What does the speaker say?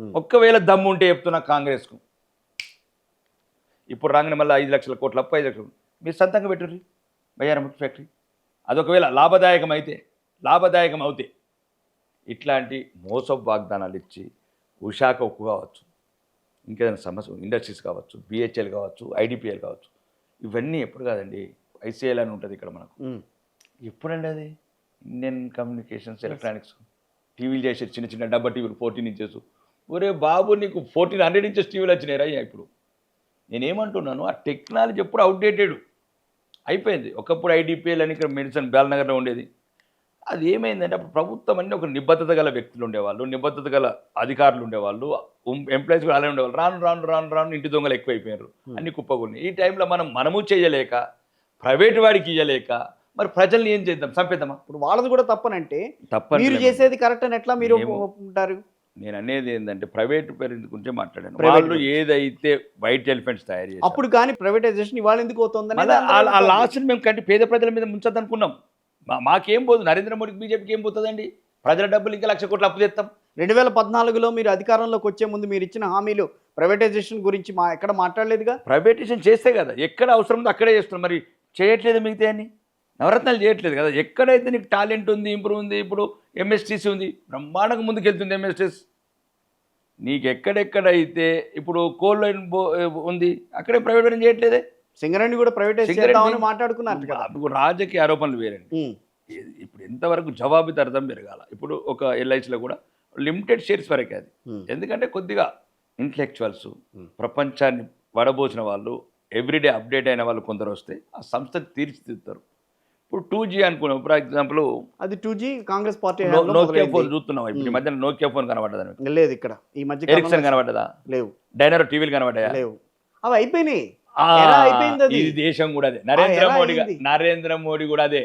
ఒక్కవేళ దమ్ము ఉంటే చెప్తున్నా కాంగ్రెస్కు ఇప్పుడు రాగానే మళ్ళీ 5 లక్షల కోట్ల అప్పు 5 లక్షలు మీరు సొంతంగా పెట్టుర్రి బయ్యారం ఫ్యాక్టరీ అదొకవేళ లాభదాయకం అవుతే ఇట్లాంటి మోసపు వాగ్దానాలు ఇచ్చి ఉషాక ఉక్కు కావచ్చు ఇంకేదైనా సమస్య ఇండస్ట్రీస్ కావచ్చు బిహెచ్ఎల్ కావచ్చు ఐడిపిఎల్ కావచ్చు ఇవన్నీ ఎప్పుడు కాదండి ఐసీఎల్ అని ఉంటుంది ఇక్కడ మనకు ఎప్పుడండి అది ఇండియన్ కమ్యూనికేషన్స్ ఎలక్ట్రానిక్స్ టీవీలు చేసే చిన్న చిన్న డబ్బా టీవీలు 14 ఇంచెస్ ఒరే బాబు నీకు 1400 ఇంచెస్ టీవీలు వచ్చినాయి రా ఇప్పుడు నేనేమంటున్నాను ఆ టెక్నాలజీ ఎప్పుడు అవుట్డేటెడ్ అయిపోయింది ఒకప్పుడు ఐడిపిఎల్ అని ఇక్కడ మెడిసిన్ బాలనగర్లో ఉండేది అది ఏమైందంటే అప్పుడు ప్రభుత్వం అన్నీ ఒక నిబద్ధత గల వ్యక్తులు ఉండేవాళ్ళు నిబద్ధత గల అధికారులు ఉండేవాళ్ళు ఎంప్లాయీస్ కూడా అలానే ఉండేవాళ్ళు రాను ఇంటి దొంగలు ఎక్కువైపోయారు అన్ని కుప్పగున్నాయి ఈ టైంలో మనము చేయలేక ప్రైవేట్ వాడికి ఇవ్వలేక మరి ప్రజల్ని ఏం చేద్దాం చంపేద్దామా ఇప్పుడు వాళ్ళది కూడా తప్పనంటే తప్పని మీరు చేసేది కరెక్ట్ అని ఎట్లా మీరు ఒప్పుకుంటారు నేను అనేది ఏంటంటే ప్రైవేట్ పేరెంట్ గురించి మాట్లాడాను వాళ్ళు ఏదైతే వైట్ ఎలిఫెంట్స్ తయారు చేసి అప్పుడు కానీ ప్రైవేటైజేషన్ ఇవాళ ఎందుకు అవుతుంది ఆ లాస్ట్ని మేము కంటే పేద ప్రజల మీద ముంచదనుకున్నాం మాకేం పోదు నరేంద్ర మోడీకి బీజేపీకి ఏం పోతుందండి ప్రజల డబ్బులు ఇంకా 1,00,000 కోట్లు అప్పు తెస్తాం 2014లో మీరు అధికారంలోకి వచ్చే ముందు మీరు ఇచ్చిన హామీలు ప్రైవేటైజేషన్ గురించి ఎక్కడ మాట్లాడలేదుగా ప్రైవేటైజేషన్ చేస్తే కదా ఎక్కడ అవసరం ఉందో అక్కడే చేస్తున్నాం మరి చేయట్లేదు మిగతా అని నవరత్నాలు చేయట్లేదు కదా ఎక్కడైతే నీకు టాలెంట్ ఉంది ఇంప్రూవ్ ఉంది ఇప్పుడు ఎంఎస్టీసీ ఉంది బ్రహ్మాండంగా ముందుకెళ్తుంది ఎంఎస్టీస్ నీకు ఎక్కడెక్కడైతే ఇప్పుడు కోల్ లైన్ ఉంది అక్కడే ప్రైవేట్ చేయట్లేదే సింగరేణి కూడా ప్రైవేటైజ్ చేద్దామని మాట్లాడుకున్నారు కదా ఇప్పుడు రాజకీయ ఆరోపణలు వేరండి ఇప్పుడు ఎంతవరకు జవాబుదారితం పెరగాల ఇప్పుడు ఒక ఎల్ఐసిలో కూడా లిమిటెడ్ షేర్స్ వరకే అది ఎందుకంటే కొద్దిగా ఇంటలెక్చువల్స్ ప్రపంచాన్ని వడబోసిన వాళ్ళు ఎవ్రీడే అప్డేట్ అయిన వాళ్ళు కొందరు వస్తే ఆ సంస్థను తీర్చిదిద్దుతారు ఇప్పుడు 2G అనుకున్నాం ఫర్ ఎగ్జాంపుల్ అది 2G Congress party Nokia phone చూస్తున్నాం ఇప్పుడు ఈ మధ్యన నోకియా ఫోన్ కనబడ్డదా లేదు ఇక్కడ ఈ మధ్య ఎరిక్సన్ కనబడ్డదా లేవు డైనరో టీవీలు కనబడ్డాయా లేవు అవి అయిపోయినాయి ఇది దేశం కూడా అదే నరేంద్ర మోడీ కూడా అదే